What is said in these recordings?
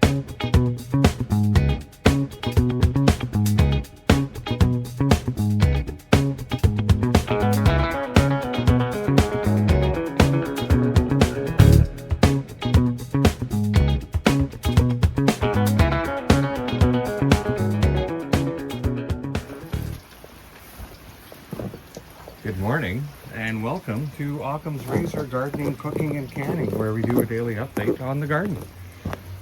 Good morning and welcome to Occam's Razor Gardening, Cooking and Canning, where we do a daily update on the garden.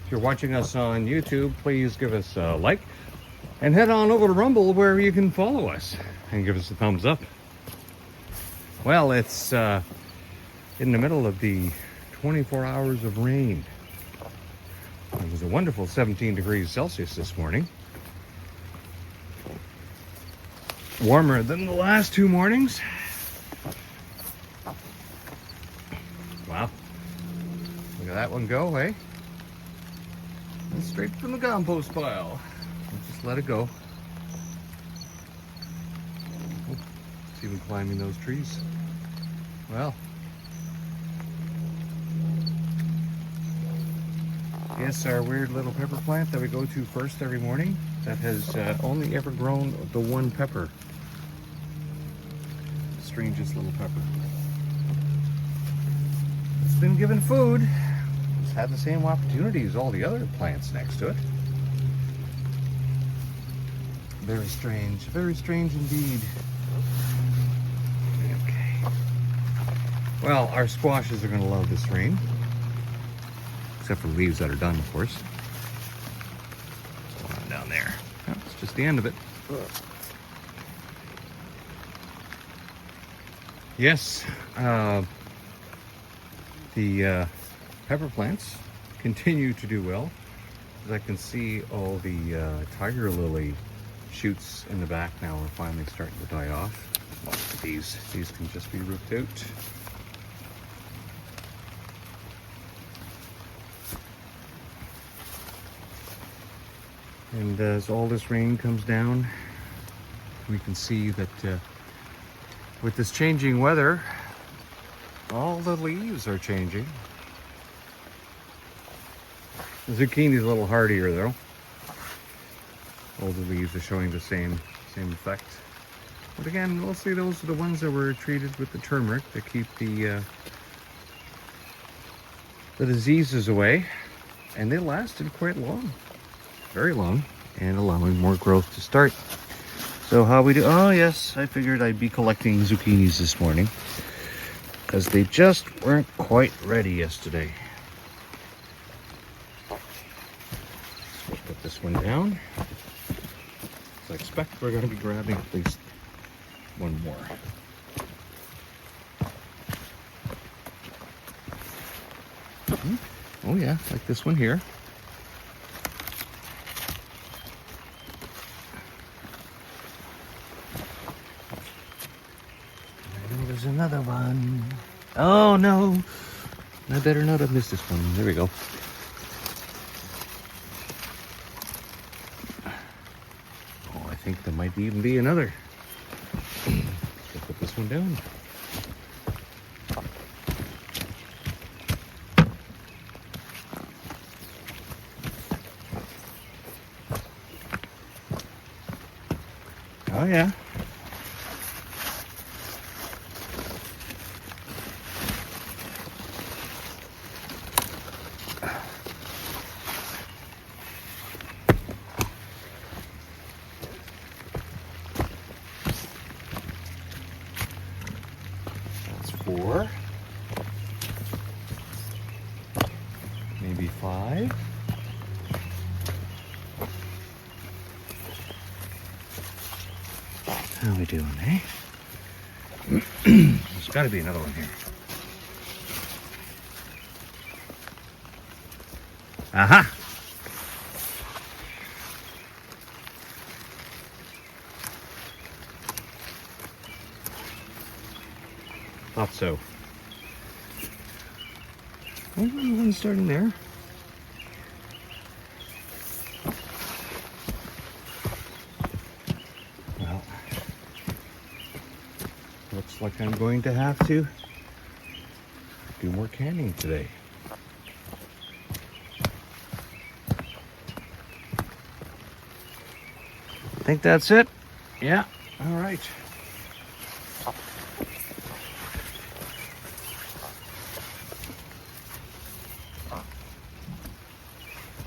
If you're watching us on YouTube, please give us a like and head on over to Rumble where you can follow us and give us a thumbs up. Well, it's in the middle of the 24 hours of rain. It was a wonderful 17 degrees Celsius this morning. Warmer than the last two mornings. Wow. Look at that one go, eh? And straight from the compost pile. We'll just let it go. Oh, it's even climbing those trees. Well. Yes, our weird little pepper plant that we go to first every morning, that has only ever grown the one pepper. Strangest little pepper. It's been given food. It's had the same opportunity as all the other plants next to it. Very strange indeed. Okay. Well, our squashes are going to love this rain. Except for the leaves that are done, of course. What's going on down there? Oh, it's just the end of it. Yes, the pepper plants continue to do well. As I can see, all the tiger lily shoots in the back now are finally starting to die off. Most of these can just be roofed out. And as all this rain comes down, we can see that with this changing weather, all the leaves are changing. The zucchini's a little hardier though. All the leaves are showing the same effect. But again, mostly those are the ones that were treated with the turmeric to keep the diseases away. And they lasted quite long. Very long, and allowing more growth to start. So how we do? Oh yes, I figured I'd be collecting zucchinis this morning because they just weren't quite ready yesterday. So we'll put this one down. So I expect we're going to be grabbing at least one more. Oh yeah, like this one here. There's another one. Oh no, I better not have missed this one. There we go. Oh, I think there might even be another. Let's put this one down. Oh yeah. Four, maybe five. How are we doing, eh? There's got to be another one here. Aha! Thought so. Oh, one starting there. Well, looks like I'm going to have to do more canning today. think that's it. Yeah, all right.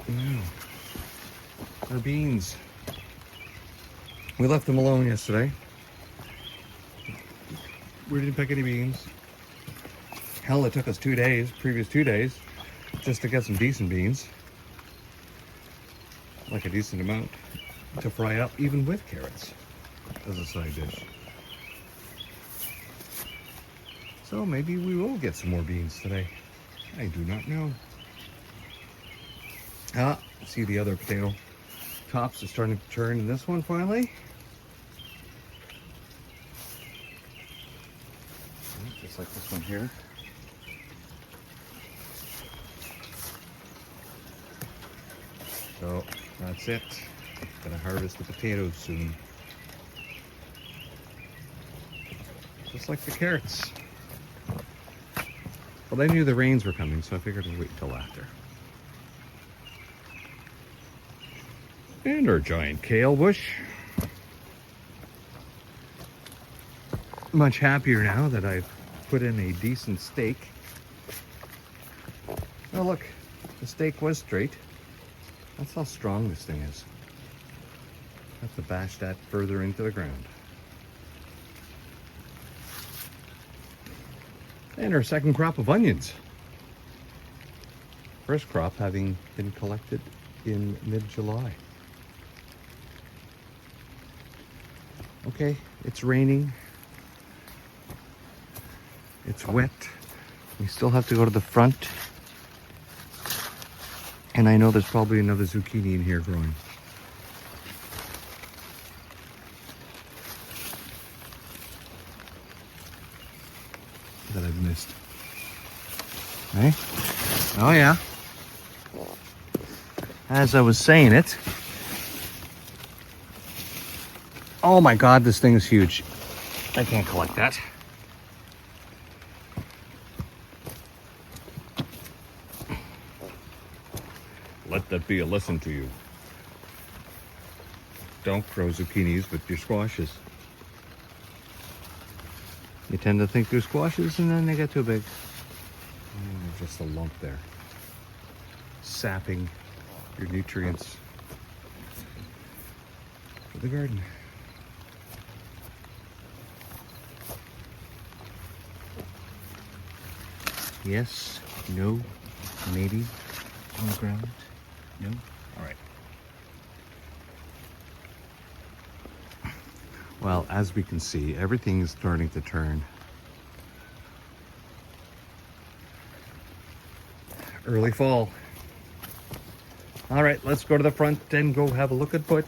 Now, our beans. We left them alone yesterday. We didn't pick any beans. Hell, it took us 2 days, previous 2 days, just to get some decent beans. Like a decent amount to fry up, even with carrots, as a side dish. So maybe we will get some more beans today. I do not know. See the other potato tops are starting to turn in this one finally. Just like this one here. So that's it. Gonna harvest the potatoes soon. Just like the carrots. Well, they knew the rains were coming, so I figured I'd wait until after. And our giant kale bush. Much happier now that I've put in a decent steak. Oh look, the steak was straight. That's how strong this thing is. I have to bash that further into the ground. And our second crop of onions. First crop having been collected in mid-July. Okay, it's raining. It's wet. We still have to go to the front. And I know there's probably another zucchini in here growing. That I've missed. Hey? Oh yeah. As I was saying it. Oh my God, this thing is huge. I can't collect that. Let that be a lesson to you. Don't grow zucchinis with your squashes. You tend to think they're squashes and then they get too big. And they're just a lump there. Sapping your nutrients for the garden. Yes, no, maybe, on the ground, no, all right. Well, as we can see, everything is starting to turn. Early fall. All right, let's go to the front and go have a look at Butch.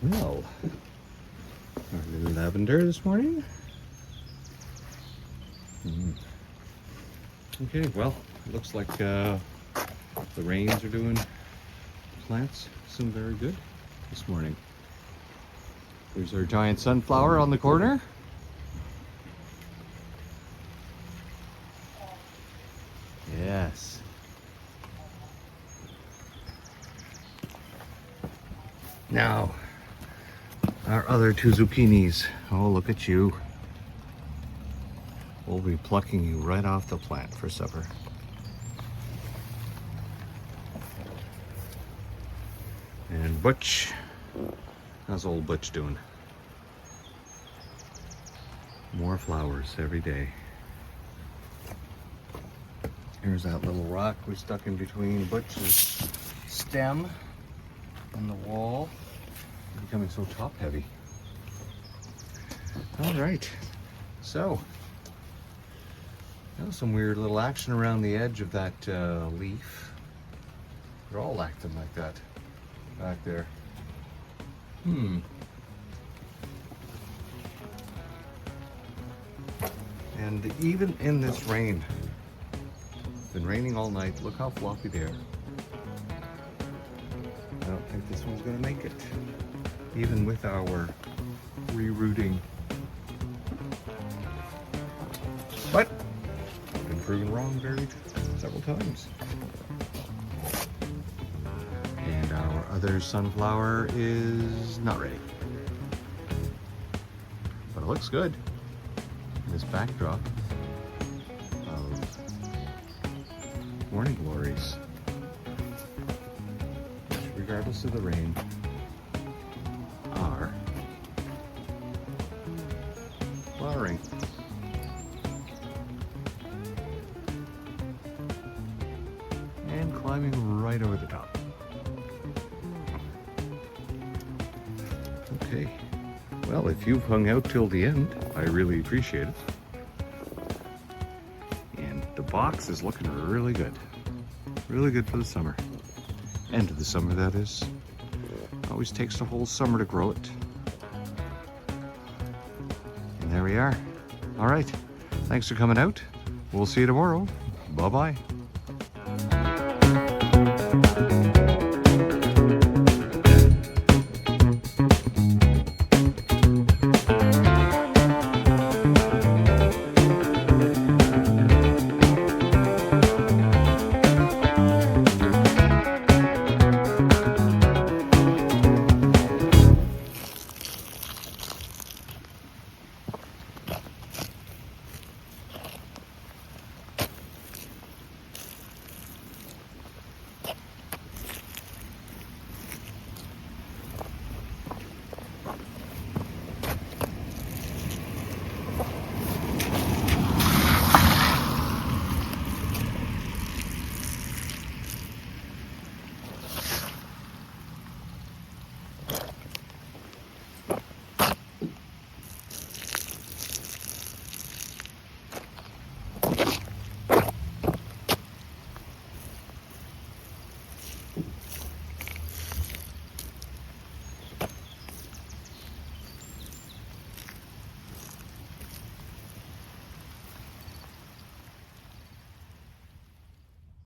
Well, our little lavender this morning. Okay, well, it looks like the rains are doing plants some very good this morning. There's our giant sunflower on the corner. Yes. Now, our other two zucchinis. Oh, look at you. We'll be plucking you right off the plant for supper. And Butch, how's old Butch doing? More flowers every day. Here's that little rock we stuck in between Butch's stem and the wall. It's becoming so top heavy. All right, so that was some weird little action around the edge of that leaf. They're all acting like that back there. And even in this rain, it's been raining all night. Look how floppy they are. I don't think this one's gonna make it, even with our rerouting. But good proven wrong several times. And our other sunflower is not ready. But it looks good. This backdrop of morning glories, which, regardless of the rain, are flowering. And climbing right over the top. Okay. Well, if you've hung out till the end, I really appreciate it. And the box is looking really good. Really good for the summer. End of the summer, that is. Always takes the whole summer to grow it. And there we are. All right. Thanks for coming out. We'll see you tomorrow. Bye-bye.